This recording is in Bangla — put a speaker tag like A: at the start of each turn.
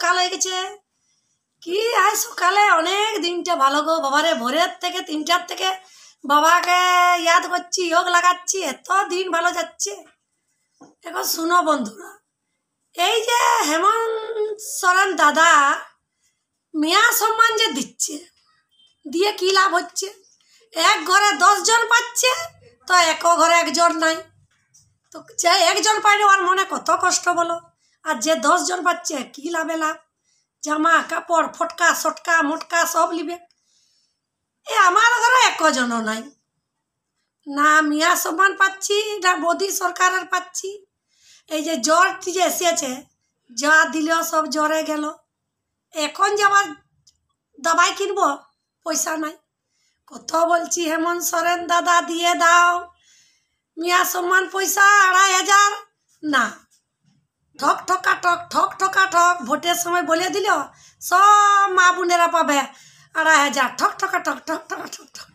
A: সকাল হয়ে গেছে। কি আজ সকালে অনেক দিনটা ভালো গো বাবারে, ভোরের থেকে 3টার থেকে বাবাকে ইয়াদ করছি, যোগ লাগাচ্ছি, এত দিন ভালো যাচ্ছে। এখন শুনো বন্ধুরা, এই যে হেমন্ত সোরেন দাদা মিয়া সম্মান যে দিচ্ছে, দিয়ে কি লাভ হচ্ছে? এক ঘরে 10 জন পাচ্ছে, তো এক ঘরে একজন নাই। তো যে একজন পাইলে ওর মনে কত কষ্ট বলো, আর যে 10 জন পাচ্ছে কি লাভে লাভ? জামা কাপড় ফটকা সটকা মোটকা সব লিবে। এ আমার ঘরে একজনও নাই, না মিয়া সম্মান পাচ্ছি না মোদী সরকারের পাচ্ছি। এই যে জ্বরটি যে এসেছে, যা দিল সব জ্বরে গেল। এখন যে আবার দাবাই কিনবো, পয়সা নাই। কত বলছি হেমন্ত সোরেন দাদা দিয়ে দাও মিয়া সম্মান পয়সা 2500, না। ঠক ঠকা ঠক ঠক ঠকা ঠক, ভোটের সময় বলে দিল সব মা বোনেরা পাবে 2500, ঠক ঠকা ঠক ঠক ঠকা ঠক ঠক।